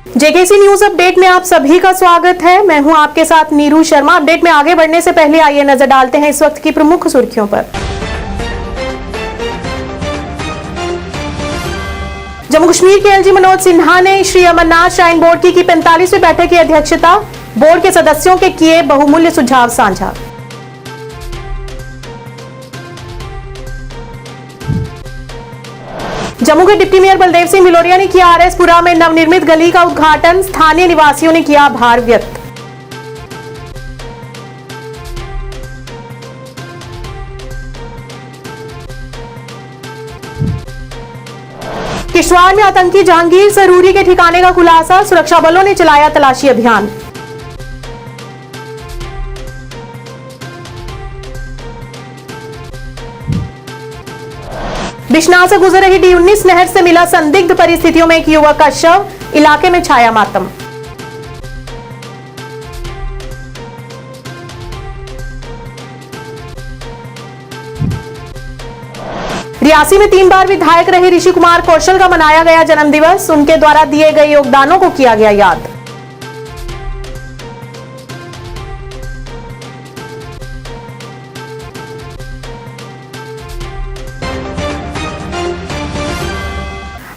JKC news update में आप सभी का स्वागत है। मैं हूं आपके साथ नीरू शर्मा। अपडेट में आगे बढ़ने से पहले आइए नजर डालते हैं इस वक्त की प्रमुख सुर्खियों पर। जम्मू कश्मीर के एलजी मनोज सिन्हा ने श्री अमरनाथ श्राइन बोर्ड की 45वीं बैठक की अध्यक्षता। बोर्ड के सदस्यों के किए बहुमूल्य सुझाव साझा। जम्मू के डिप्टी मेयर बलदेव सिंह भिलोरिया ने किया आरएस पुरा में नवनिर्मित गली का उद्घाटन। स्थानीय निवासियों ने किया आभार व्यक्त। किश्तवाड़ में आतंकी जहांगीर सरूरी के ठिकाने का खुलासा। सुरक्षा बलों ने चलाया तलाशी अभियान। बिश्नाह से गुजर रही D19 नहर से मिला संदिग्ध परिस्थितियों में एक युवक का शव। इलाके में छाया मातम। रियासी में 3 बार विधायक रहे ऋषि कुमार कौशल का मनाया गया जन्मदिवस। उनके द्वारा दिए गए योगदानों को किया गया याद।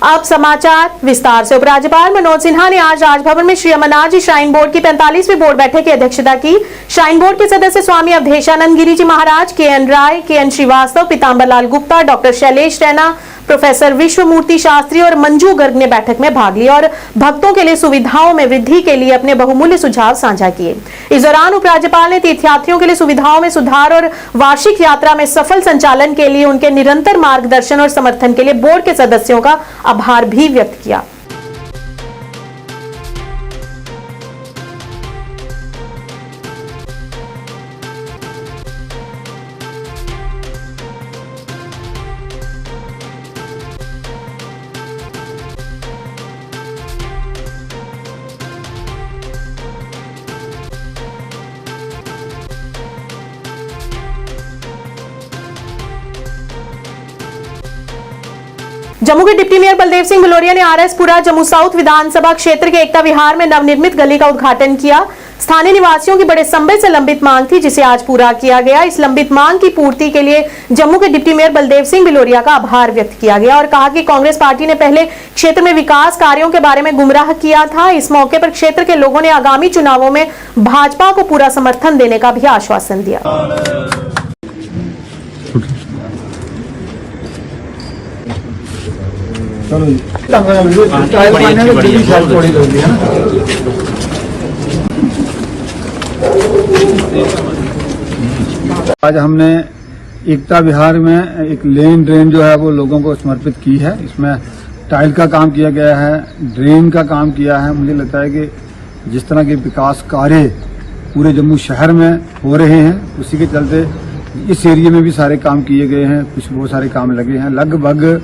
अब समाचार विस्तार से। उपराज्यपाल मनोज सिन्हा ने आज राजभवन में श्री अमरनाथ जी श्राइन बोर्ड की 45वीं बोर्ड बैठक की अध्यक्षता की। श्राइन बोर्ड के सदस्य स्वामी अवधेशानंद गिरी जी महाराज, KN राय, KN श्रीवास्तव, पीतांबर लाल गुप्ता, डॉक्टर शैलेश रैना, प्रोफेसर विश्वमूर्ति शास्त्री और मंजू गर्ग ने बैठक में भाग लिया और भक्तों के लिए सुविधाओं में वृद्धि के लिए अपने बहुमूल्य सुझाव साझा किए। इस दौरान उपराज्यपाल ने तीर्थयात्रियों के लिए सुविधाओं में सुधार और वार्षिक यात्रा में सफल संचालन के लिए उनके निरंतर मार्गदर्शन और समर्थन के लिए बोर्ड के सदस्यों का आभार भी व्यक्त किया। जम्मू के डिप्टी मेयर बलदेव सिंह भिलोरिया ने आरएस पुरा जम्मू साउथ विधानसभा क्षेत्र के एकता विहार में नवनिर्मित गली का उद्घाटन किया। स्थानीय निवासियों की बड़े समय से लंबित मांग थी, जिसे आज पूरा किया गया। इस लंबित मांग की पूर्ति के लिए जम्मू के डिप्टी मेयर बलदेव सिंह भिलोरिया का आभार व्यक्त किया गया और कहा कि कांग्रेस पार्टी ने पहले क्षेत्र में विकास कार्यों के बारे में गुमराह किया था। इस मौके पर क्षेत्र के लोगों ने आगामी चुनावों में भाजपा को पूरा समर्थन देने का भी आश्वासन दिया। आज हमने एकता विहार में एक लेन ड्रेन जो है वो लोगों को समर्पित की है। इसमें टाइल का काम किया गया है, ड्रेन का काम किया है। मुझे लगता है कि जिस तरह के विकास कार्य पूरे जम्मू शहर में हो रहे हैं, उसी के चलते इस एरिया में भी सारे काम किए गए हैं। कुछ बहुत सारे काम लगे हैं। लगभग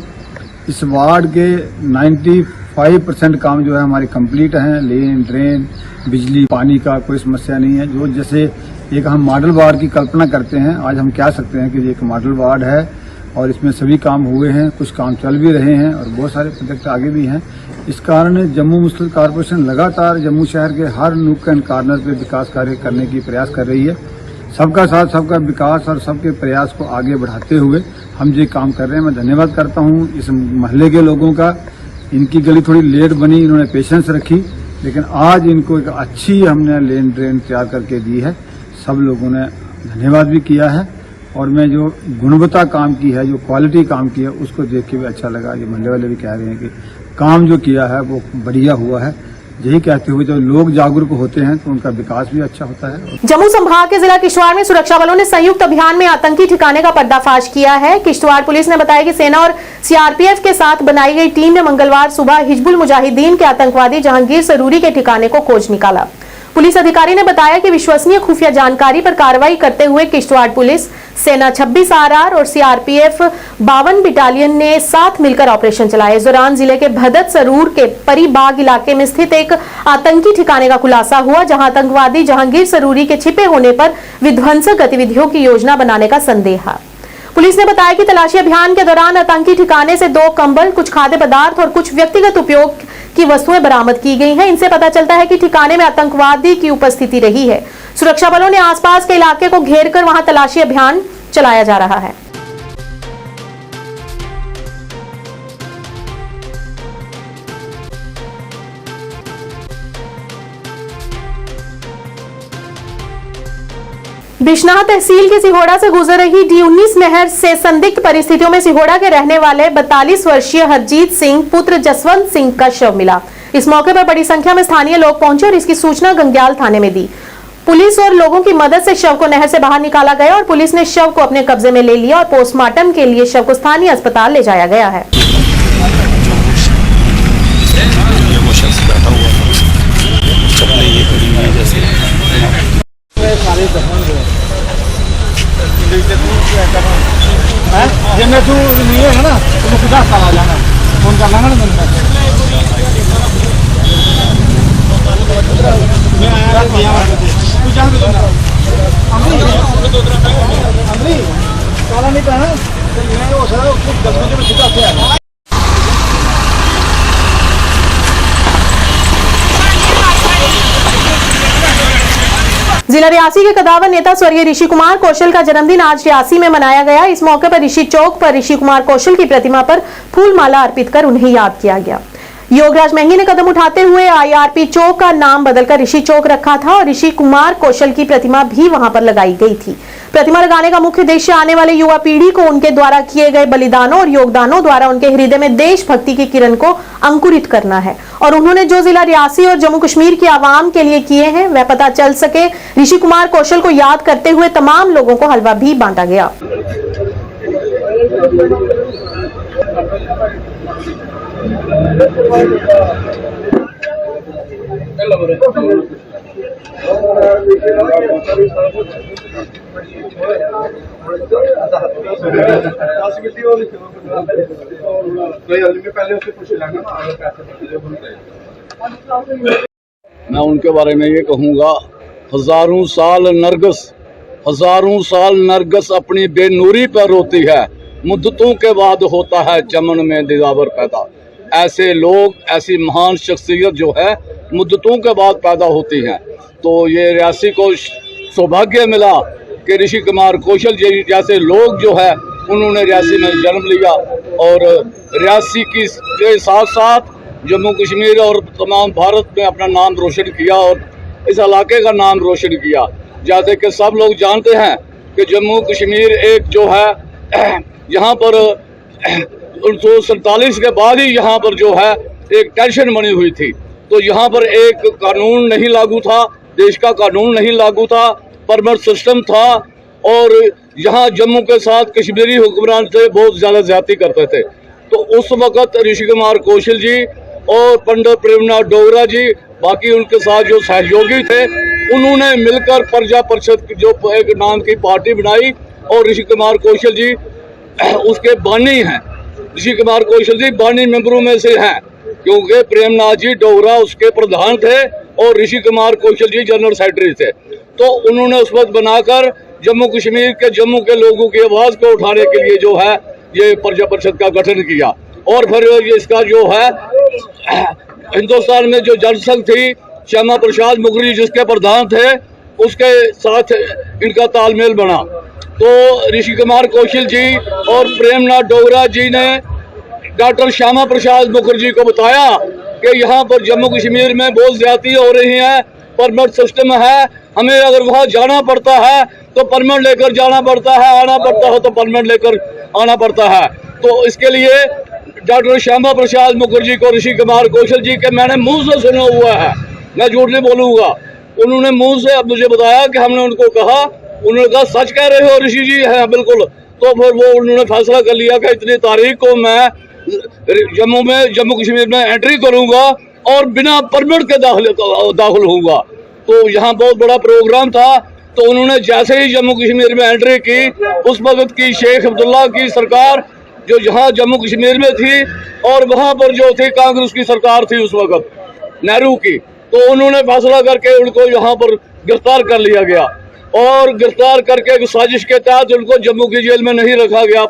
इस वार्ड के 95% काम जो है हमारे कंप्लीट हैं। लेन, ड्रेन, बिजली, पानी का कोई समस्या नहीं है। जो जैसे एक हम मॉडल वार्ड की कल्पना करते हैं, आज हम कह सकते हैं कि ये एक मॉडल वार्ड है और इसमें सभी काम हुए हैं, कुछ काम चल भी रहे हैं और बहुत सारे प्रोजेक्ट आगे भी हैं। इस कारण जम्मू म्युनिसिपल कॉर्पोरेशन लगातार जम्मू शहर के हर नुक एंड कॉर्नर पे विकास कार्य करने की प्रयास कर रही है। सबका साथ, सबका विकास और सबके प्रयास को आगे बढ़ाते हुए हम ये काम कर रहे हैं। मैं धन्यवाद करता हूँ इस मोहल्ले के लोगों का। इनकी गली थोड़ी लेट बनी, इन्होंने पेशेंस रखी, लेकिन आज इनको एक अच्छी हमने लेन ड्रेन तैयार करके दी है। सब लोगों ने धन्यवाद भी किया है और मैं जो गुणवत्ता काम की है, जो क्वालिटी काम की है, उसको देख के भी अच्छा लगा। ये मोहल्ले वाले भी कह रहे हैं कि काम जो किया है वो बढ़िया हुआ है। यही कहते हुए जब लोग जागरूक होते हैं तो उनका विकास भी अच्छा होता है। जम्मू संभाग के जिला किश्तवाड़ में सुरक्षा बलों ने संयुक्त अभियान में आतंकी ठिकाने का पर्दाफाश किया है। किश्तवाड़ पुलिस ने बताया कि सेना और CRPF के साथ बनाई गई टीम ने मंगलवार सुबह हिजबुल मुजाहिदीन के आतंकवादी जहांगीर सरूरी के ठिकाने को खोज निकाला। पुलिस अधिकारी ने बताया कि विश्वसनीय खुफिया जानकारी पर कार्रवाई करते हुए किश्तवाड़ पुलिस, सेना 26 RR और CRPF 52 बटालियन ने साथ मिलकर ऑपरेशन चलाया। इस दौरान जिले के भदत सरूर के परी बाग इलाके में स्थित एक आतंकी ठिकाने का खुलासा हुआ, जहां आतंकवादी जहांगीर सरूरी के छिपे होने पर विध्वंसक गतिविधियों की योजना बनाने का संदेह है। पुलिस ने बताया कि तलाशी अभियान के दौरान आतंकी ठिकाने से 2 कंबल, कुछ खाद्य पदार्थ और कुछ व्यक्तिगत उपयोग की वस्तुएं बरामद की गई हैं। इनसे पता चलता है कि ठिकाने में आतंकवादी की उपस्थिति रही है। सुरक्षा बलों ने आसपास के इलाके को घेरकर वहां तलाशी अभियान चलाया जा रहा है। बिश्नाह तहसील की सिहोड़ा से गुजर रही D19 नहर से संदिग्ध परिस्थितियों में सिहोड़ा के रहने वाले 42 वर्षीय हरजीत सिंह पुत्र जसवंत सिंह का शव मिला। इस मौके पर बड़ी संख्या में स्थानीय लोग पहुंचे और इसकी सूचना गंग्याल थाने में दी। पुलिस और लोगों की मदद से शव को नहर से बाहर निकाला गया और पुलिस ने शव को अपने कब्जे में ले लिया और पोस्टमार्टम के लिए शव को स्थानीय अस्पताल ले जाया गया है। जिनमें तू नहीं है ना तो सीधा अस्पताल आ जाना, फोन कर लेना ना काला नहीं पहना सीधा से आना। जिला रियासी के कदावर नेता स्वर्गीय ऋषि कुमार कौशल का जन्मदिन आज रियासी में मनाया गया। इस मौके पर ऋषि चौक पर ऋषि कुमार कौशल की प्रतिमा पर फूल माला अर्पित कर उन्हें याद किया गया। योगराज महंगी ने कदम उठाते हुए IRP चौक का नाम बदलकर ऋषि चौक रखा था और ऋषि कुमार कौशल की प्रतिमा भी वहां पर लगाई गई थी। प्रतिमा लगाने का मुख्य उद्देश्य आने वाले युवा पीढ़ी को उनके द्वारा किए गए बलिदानों और योगदानों द्वारा उनके हृदय में देशभक्ति की किरण को अंकुरित करना है और उन्होंने जो जिला रियासी और जम्मू कश्मीर की आवाम के लिए किए हैं वह पता चल सके। ऋषि कुमार कौशल को याद करते हुए तमाम लोगों को हलवा भी बांटा गया। मैं उनके बारे में ये कहूँगा, हजारों साल नरगस अपनी बेनूरी पर रोती है, मुद्दतों के बाद होता है चमन में दिदावर पैदा। ऐसे लोग, ऐसी महान शख्सियत जो है मुद्दतों के बाद पैदा होती हैं। तो ये रियासी को सौभाग्य मिला कि ऋषि कुमार कौशल जी जैसे लोग जो है उन्होंने रियासी में जन्म लिया और रियासी के साथ साथ जम्मू कश्मीर और तमाम भारत में अपना नाम रोशन किया और इस इलाके का नाम रोशन किया। जैसे कि सब लोग जानते हैं कि जम्मू कश्मीर एक जो है यहाँ पर 1947 के बाद ही यहाँ पर जो है एक टेंशन बनी हुई थी। तो यहाँ पर एक कानून नहीं लागू था, देश का कानून नहीं लागू था, परमिट सिस्टम था और यहाँ जम्मू के साथ कश्मीरी हुक्मरान थे, बहुत ज़्यादा ज्यादती करते थे। तो उस वक़्त ऋषि कुमार कौशल जी और पंडित प्रेमनाथ डोगरा जी, बाकी उनके साथ जो सहयोगी थे, उन्होंने मिलकर प्रजा परिषद जो एक नाम की पार्टी बनाई और ऋषि कुमार कौशल जी उसके बानी हैं। ऋषि कुमार कौशल जी बानी मेंबरों में से हैं क्योंकि प्रेमनाथ जी डोगरा उसके प्रधान थे और ऋषि कुमार कौशल जी जनरल सेक्रेटरी थे। तो उन्होंने उस वक्त बनाकर जम्मू कश्मीर के लोगों की आवाज़ को उठाने के लिए जो है ये प्रजा परिषद का गठन किया और फिर इसका जो है हिंदुस्तान में जो जनसंघ थी, श्यामा प्रसाद मुखर्जी जिसके प्रधान थे, उसके साथ इनका तालमेल बना। तो ऋषि कुमार कौशल जी और प्रेमनाथ डोगरा जी ने डॉक्टर श्यामा प्रसाद मुखर्जी को बताया कि यहाँ पर जम्मू कश्मीर में बहुत ज्यादती हो रही है, परमिट सिस्टम है, हमें अगर वहाँ जाना पड़ता है तो परमिट लेकर जाना पड़ता है, आना पड़ता है तो परमिट लेकर आना पड़ता है। तो इसके लिए डॉक्टर श्यामा प्रसाद मुखर्जी को ऋषि कुमार कौशल जी के मैंने मुंह से सुना हुआ है, मैं झूठ नहीं बोलूँगा, उन्होंने मुंह से मुझे बताया कि हमने उनको कहा, उन्होंने कहा सच कह रहे हो ऋषि जी? है बिल्कुल। तो फिर वो उन्होंने फैसला कर लिया कि इतनी तारीख को मैं जम्मू कश्मीर में एंट्री करूंगा और बिना परमिट के दाखिल होऊंगा। तो यहाँ बहुत बड़ा प्रोग्राम था। तो उन्होंने जैसे ही जम्मू कश्मीर में एंट्री की, उस वक्त की शेख अब्दुल्ला की सरकार जो यहाँ जम्मू कश्मीर में थी और वहाँ पर जो थी कांग्रेस की सरकार थी उस वक्त, नेहरू की, तो उन्होंने फैसला करके उनको यहाँ पर गिरफ्तार कर लिया गया और गिरफ्तार करके एक साजिश के तहत उनको जम्मू की जेल में नहीं रखा गया।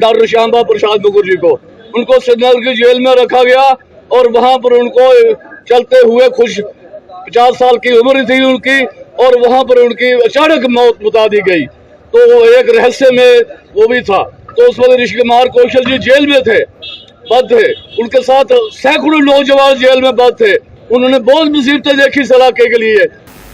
डॉक्टर श्यामा प्रसाद मुखर्जी को उनको श्रीनगर की जेल में रखा गया और वहां पर उनको चलते हुए खुश 50 साल की उम्र थी उनकी, और वहां पर उनकी अचानक मौत बता दी गई। तो वो एक रहस्य में वो भी था। तो उस वक्त ऋषि कुमार कौशल जी जेल में थे, बंद थे, उनके साथ सैकड़ों नौजवान जेल में बंद थे। उन्होंने बहुत मुसीबतें देखी इस इलाके के लिए।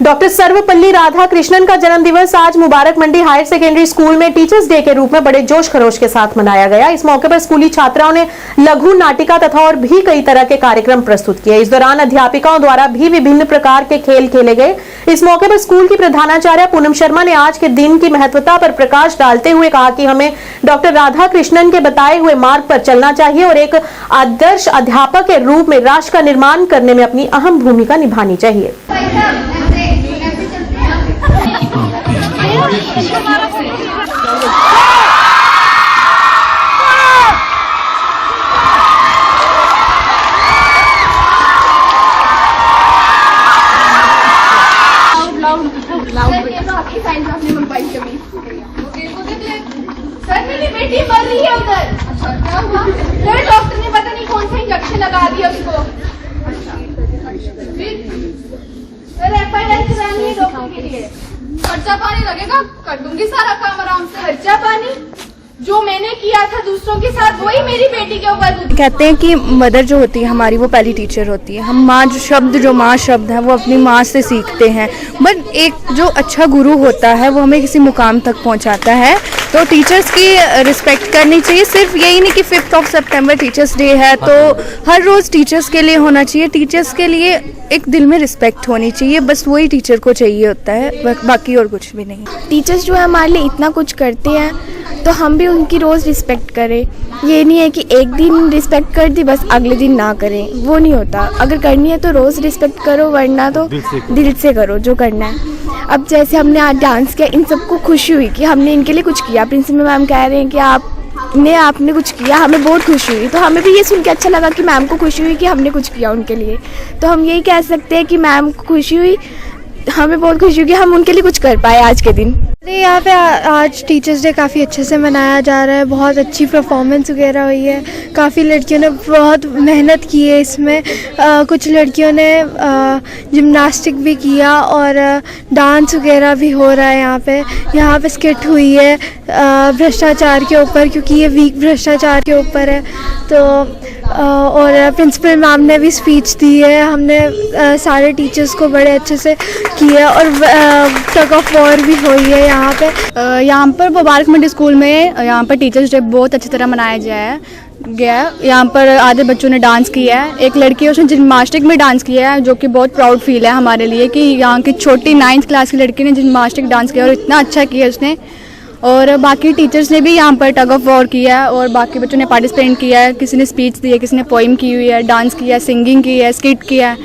डॉक्टर सर्वपल्ली राधाकृष्णन का जन्मदिवस आज Mubarak Mandi higher secondary school में टीचर्स डे के रूप में बड़े जोश खरोश के साथ मनाया गया। इस मौके पर स्कूली छात्राओं ने लघु नाटिका तथा और भी कई तरह के कार्यक्रम प्रस्तुत किए। इस दौरान अध्यापिकाओं द्वारा भी विभिन्न प्रकार के खेल खेले गए। इस मौके पर स्कूल की प्रधानाचार्य पूनम शर्मा ने आज के दिन की महत्वता पर प्रकाश डालते हुए कहा कि हमें डॉक्टर राधाकृष्णन के बताए हुए मार्ग पर चलना चाहिए और एक आदर्श अध्यापक के रूप में राष्ट्र का निर्माण करने में अपनी अहम भूमिका निभानी चाहिए। सर मेरी बेटी मर रही है उधर। अच्छा क्या हुआ? फिर डॉक्टर ने पता नहीं कौन सा इंजेक्शन लगा दिया उसको। अच्छा फिर सर FIR करानी है डॉक्टर के लिए। खर्चा पानी लगेगा, कर दूंगी सारा काम आराम से। खर्चा पानी जो मैंने किया था दूसरों के साथ वही मेरी बेटी के ऊपर। कहते हैं कि मदर जो होती है हमारी वो पहली टीचर होती है। हम माँ जो माँ शब्द है वो अपनी माँ से सीखते हैं। बट एक जो अच्छा गुरु होता है वो हमें किसी मुकाम तक पहुँचाता है। तो टीचर्स की रिस्पेक्ट करनी चाहिए। सिर्फ यही नहीं कि 5 सितंबर टीचर्स डे है तो हर रोज़ टीचर्स के लिए होना चाहिए। टीचर्स के लिए एक दिल में रिस्पेक्ट होनी चाहिए, बस वही टीचर को चाहिए होता है, बाकी और कुछ भी नहीं। टीचर्स जो है हमारे लिए इतना कुछ करते हैं तो हम भी उनकी रोज़ रिस्पेक्ट करें। ये नहीं है कि एक दिन रिस्पेक्ट कर दी बस अगले दिन ना करें, वो नहीं होता। अगर करनी है तो रोज़ रिस्पेक्ट करो, वरना तो दिल से करो जो करना है। अब जैसे हमने आज डांस किया, इन सबको खुशी हुई कि हमने इनके लिए कुछ किया। प्रिंसिपल मैम कह रहे हैं कि आपने कुछ किया, हमें बहुत खुशी हुई। तो हमें भी ये सुन के अच्छा लगा कि मैम को खुशी हुई कि हमने कुछ किया उनके लिए। तो हम यही कह सकते हैं कि मैम को खुशी हुई, हमें बहुत खुशी हुई कि हम उनके लिए कुछ कर पाए आज के दिन। यहाँ पे आज टीचर्स डे काफ़ी अच्छे से मनाया जा रहा है। बहुत अच्छी परफॉर्मेंस वगैरह हुई है। काफ़ी लड़कियों ने बहुत मेहनत की है इसमें। कुछ लड़कियों ने जिम्नास्टिक भी किया और डांस वगैरह भी हो रहा है यहाँ पे स्किट हुई है भ्रष्टाचार के ऊपर, क्योंकि ये वीक भ्रष्टाचार के ऊपर है। तो और प्रिंसिपल मैम ने भी स्पीच दी है। हमने सारे टीचर्स को बड़े अच्छे से किया और टग ऑफ वॉर भी हुई है यहाँ पर मुबारक मंडी स्कूल में। यहाँ पर टीचर्स डे बहुत अच्छी तरह मनाया गया है। यहाँ पर आधे बच्चों ने डांस किया है। एक लड़की है उसने जिम्नास्टिक में डांस किया है, जो कि बहुत प्राउड फील है हमारे लिए कि यहाँ की छोटी 9th क्लास की लड़की ने जिम्नास्टिक डांस किया और इतना अच्छा किया उसने। और बाकी टीचर्स ने भी यहाँ पर टग ऑफ वॉर किया है और बाकी बच्चों ने पार्टिसिपेट किया है। किसी ने स्पीच दी है, किसी ने पोइम की हुई है, डांस किया है, सिंगिंग की है, स्किट किया है।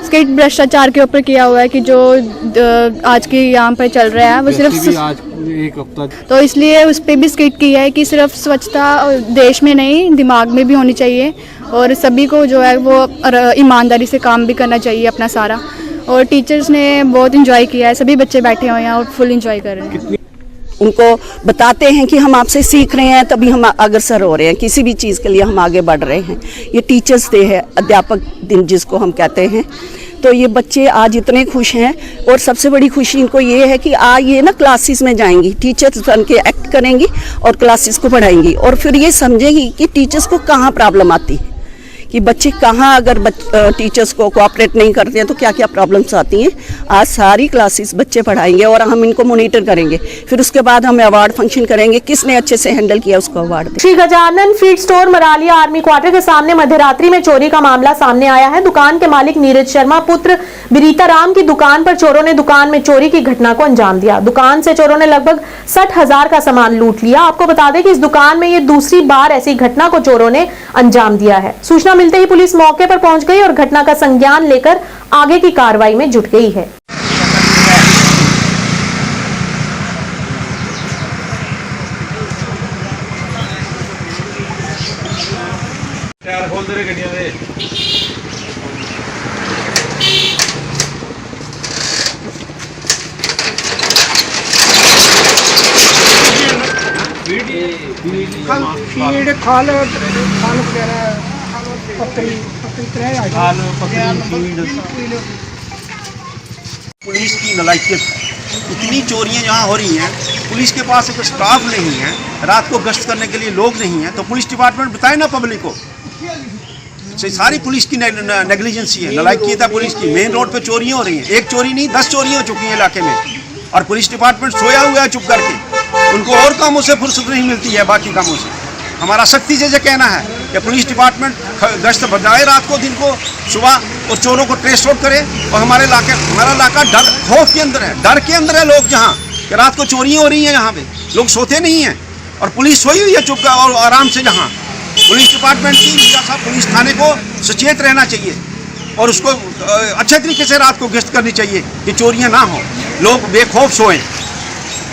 स्किट भ्रष्टाचार के ऊपर किया हुआ है कि जो आज की यहाँ पर चल रहा है वो सिर्फ आज एक हफ्ता, तो इसलिए उस पर भी स्किट किया है कि सिर्फ स्वच्छता देश में नहीं दिमाग में भी होनी चाहिए और सभी को जो है वो ईमानदारी से काम भी करना चाहिए अपना सारा। और टीचर्स ने बहुत इंजॉय किया है। सभी बच्चे बैठे हुए हैं और फुल इंजॉय कर रहे हैं। उनको बताते हैं कि हम आपसे सीख रहे हैं तभी हम अग्रसर हो रहे हैं, किसी भी चीज़ के लिए हम आगे बढ़ रहे हैं। ये टीचर्स डे है, अध्यापक दिन जिसको हम कहते हैं। तो ये बच्चे आज इतने खुश हैं और सबसे बड़ी खुशी इनको ये है कि ये ना क्लासेस में जाएंगी, टीचर्स बन के एक्ट करेंगी और क्लासेस को पढ़ाएंगी और फिर ये समझेंगी कि टीचर्स को कहाँ प्रॉब्लम आती है, कि बच्चे कहाँ अगर टीचर्स को कोऑपरेट नहीं करते हैं तो क्या क्या प्रॉब्लम्स आती हैं। आज सारी क्लासेस बच्चे पढ़ाएंगे और हम इनको मॉनिटर करेंगे। फिर उसके बाद हम अवार्ड फंक्शन करेंगे, किसने अच्छे से हैंडल किया उसको अवार्ड देंगे। Shri Gajanan feed store Maraliya army quarter के सामने मध्यरात्रि में चोरी का मामला सामने आया है। दुकान के मालिक नीरज शर्मा पुत्र बिरीता राम की दुकान पर चोरों ने दुकान में चोरी की घटना को अंजाम दिया। दुकान से चोरों ने लगभग 60,000 का सामान लूट लिया। आपको बता दें कि इस दुकान में ये दूसरी बार ऐसी घटना को चोरों ने अंजाम दिया है। सूचना मिलते ही पुलिस मौके पर पहुंच गई और घटना का संज्ञान लेकर आगे की कार्रवाई में जुट गई है। टायर खोल दे गड्डियां दे। फीड खाल वगैरह पत्ती हाल पकड़ी पुलिस की नलायकियत है। इतनी चोरियां यहाँ हो रही हैं, पुलिस के पास एक स्टाफ नहीं है, रात को गश्त करने के लिए लोग नहीं हैं, तो पुलिस डिपार्टमेंट बताए ना पब्लिक को। सारी पुलिस की नेग्लिजेंसी है, नलायकियत है पुलिस की। मेन रोड पे चोरियां हो रही हैं, एक चोरी नहीं 10 चोरियां हो चुकी हैं इलाके में, और पुलिस डिपार्टमेंट सोया हुआ है चुप करके। उनको और कामों से फुर्सत नहीं मिलती है, बाकी कामों से। हमारा सख्ती से ये कहना है कि पुलिस डिपार्टमेंट गश्त बजाए रात को, दिन को, सुबह, और चोरों को ट्रेस आउट करे। और हमारा इलाका डर खौफ के अंदर है, डर के अंदर है लोग, जहाँ कि रात को चोरियां हो रही हैं, यहाँ पे लोग सोते नहीं हैं, और पुलिस सोई हुई है चुप और आराम से। जहाँ पुलिस डिपार्टमेंट की साहब पुलिस थाने को सचेत रहना चाहिए, और उसको अच्छे तरीके से रात को गश्त करनी चाहिए कि चोरियां ना हो, लोग बेखौफ सोएं।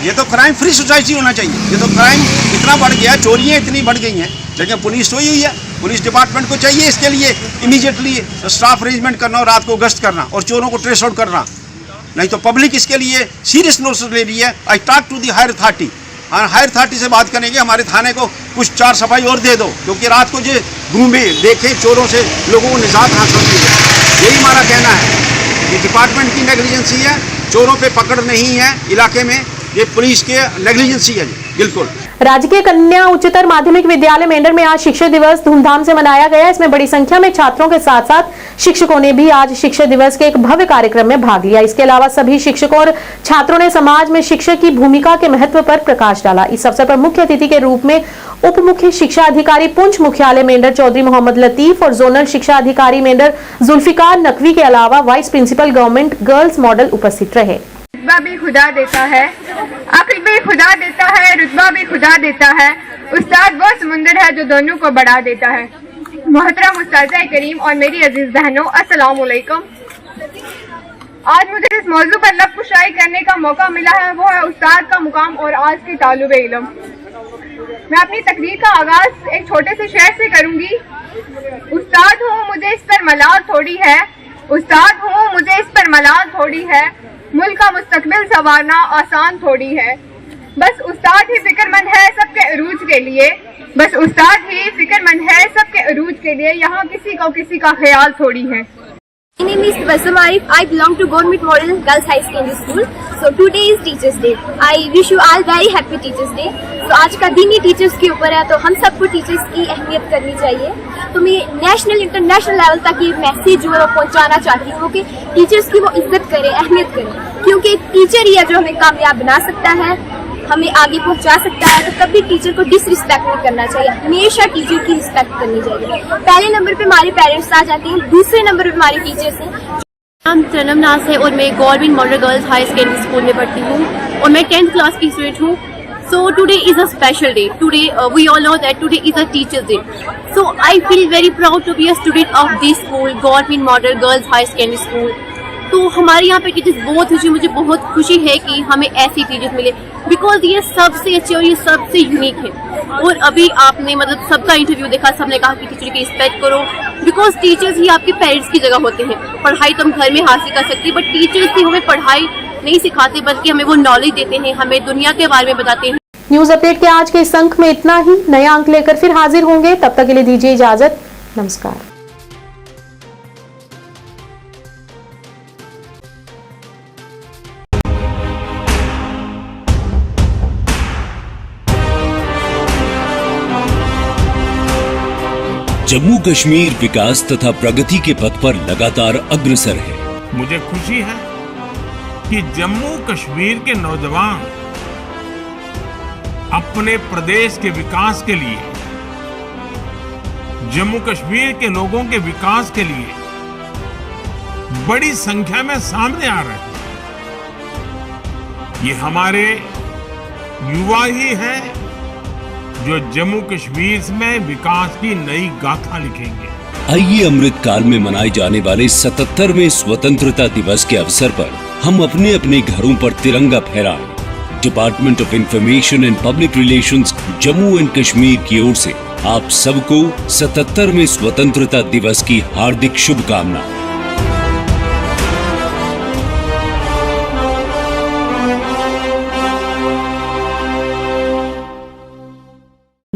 ये तो क्राइम फ्री सोसाइटी होना चाहिए। ये तो क्राइम इतना बढ़ गया, चोरियां इतनी बढ़ गई हैं, लेकिन पुलिस सोई हुई है। पुलिस डिपार्टमेंट को चाहिए इसके लिए इमीडिएटली स्टाफ अरेंजमेंट करना और रात को गश्त करना और चोरों को ट्रेस आउट करना। नहीं तो पब्लिक इसके लिए सीरियस नोटिस ले रही है। I talk to the higher authority, higher authority से बात करेंगे, हमारे थाने को कुछ 4 सफाई और दे दो, क्योंकि रात को जो घूमे देखे चोरों से लोगों को निजात हासिल की है। यही हमारा कहना है कि डिपार्टमेंट की नेग्लिजेंसी है, चोरों पे पकड़ नहीं है इलाके में, ये पुलिस के नेग्लिजेंसी है बिल्कुल। राजकीय कन्या उच्चतर माध्यमिक विद्यालय मेंढर में आज शिक्षक दिवस धूमधाम से मनाया गया। इसमें बड़ी संख्या में छात्रों के साथ साथ शिक्षकों ने भी आज शिक्षक दिवस के एक भव्य कार्यक्रम में भाग लिया। इसके अलावा सभी शिक्षकों और छात्रों ने समाज में शिक्षक की भूमिका के महत्व पर प्रकाश डाला। इस अवसर पर मुख्य अतिथि के रूप में उप मुख्य शिक्षा अधिकारी पुंछ मुख्यालय मेंढर चौधरी मोहम्मद लतीफ और जोनल शिक्षा अधिकारी मेंढर जुल्फिकार नकवी के अलावा vice principal government girls model उपस्थित रहे। रुतबा भी खुदा देता है, अक्ल भी खुदा देता है, रुतबा भी खुदा देता है। उस्ताद वो समुंदर है जो दोनों को बढ़ा देता है। मोहतरम उस्ताद करीम और मेरी अजीज बहनों, अस्सलाम वालेकुम। आज मुझे इस मौजू पर लफ्ज़ कुशाई करने का मौका मिला है, वो है उस्ताद का मुकाम और आज के तालिब इल्म। मैं अपनी तकरीर का आगाज एक छोटे से शेर से करूंगी। उस्ताद हूँ मुझे इस पर मलाल थोड़ी है, उस्ताद हूँ मुझे इस पर मलाल थोड़ी है, मुल्क का मुस्तकबिल संवारना आसान थोड़ी है। बस उस्ताद ही फिक्रमंद है सबके अरूज के लिए, बस उस्ताद ही फिक्रमंद है सबके अरूज के लिए, यहाँ किसी को किसी का ख्याल थोड़ी है। My name is Basam Arif. I belong to Government Model Girls High Secondary School. So today is Teachers Day. I wish you all very happy Teachers Day. So आज का दिन ही टीचर्स के ऊपर है, तो हम सबको टीचर्स की अहमियत करनी चाहिए। तो मैं नेशनल इंटरनेशनल लेवल तक ये मैसेज जो है पहुँचाना चाहती हूँ कि टीचर्स की वो इज्जत करें, अहमियत करें, क्योंकि टीचर ही है जो हमें कामयाब बना सकता है, हमें आगे पहुंचा सकता है। तो कभी टीचर को डिसरिस्पेक्ट नहीं करना चाहिए, हमेशा टीचर की रिस्पेक्ट करनी चाहिए। पहले नंबर पे हमारे पेरेंट्स आ जाते हैं, दूसरे नंबर पे हमारे टीचर्स हैं। नाम तनम नाज है और मैं government model girls high secondary school में पढ़ती हूँ और मैं 10th क्लास की स्टूडेंट हूँ। So today is a special day. Today we all know that today is a teachers day. So I feel very proud to be a student of this school, government model girls high secondary school. तो हमारे यहाँ पे teachers बहुत अच्छी, मुझे बहुत खुशी है कि हमें ऐसी टीचर्स मिले, बिकॉज ये सबसे अच्छे और ये सबसे यूनिक है। और अभी आपने मतलब सबका इंटरव्यू देखा, सबने कहा कि टीचर की रिस्पेक्ट करो, बिकॉज टीचर्स ही आपके पेरेंट्स की जगह होते हैं। पढ़ाई तो हम घर में हासिल कर सकते हैं, बट टीचर्स ही हमें पढ़ाई नहीं सिखाते, बल्कि हमें वो नॉलेज देते हैं, हमें दुनिया के बारे में बताते हैं। न्यूज अपडेट के आज के इस अंक में इतना ही। नया अंक लेकर फिर हाजिर होंगे, तब तक के लिए दीजिए इजाजत। नमस्कार। जम्मू कश्मीर विकास तथा प्रगति के पथ पर लगातार अग्रसर है। मुझे खुशी है कि जम्मू कश्मीर के नौजवान अपने प्रदेश के विकास के लिए, जम्मू कश्मीर के लोगों के विकास के लिए बड़ी संख्या में सामने आ रहे हैं। ये हमारे युवा ही हैं जो जम्मू कश्मीर में विकास की नई गाथा लिखेंगे। आइए अमृत काल में मनाए जाने वाले 77वें स्वतंत्रता दिवस के अवसर पर हम अपने अपने घरों पर तिरंगा फहराएं। Department of information and public relations Jammu and Kashmir की ओर से आप सबको 77वें स्वतंत्रता दिवस की हार्दिक शुभकामनाएं।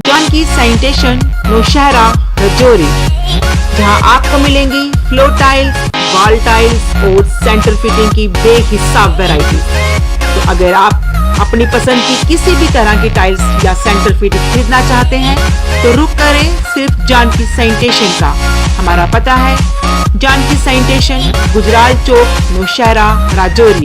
जानकी सैनिटेशन नौशहरा रजौरी। जहां आपको मिलेंगी फ्लोर टाइल्स, वॉल टाइल्स और सेंटर फिटिंग की बेहिसाब वैरायटी। तो अगर आप अपनी पसंद की किसी भी तरह की टाइल्स या सेंटर फिटिंग खरीदना चाहते हैं तो रुक करें सिर्फ जानकी सैनिटेशन का। हमारा पता है जानकी सैनिटेशन, गुजराल चौक, नौशहरा, राजौरी।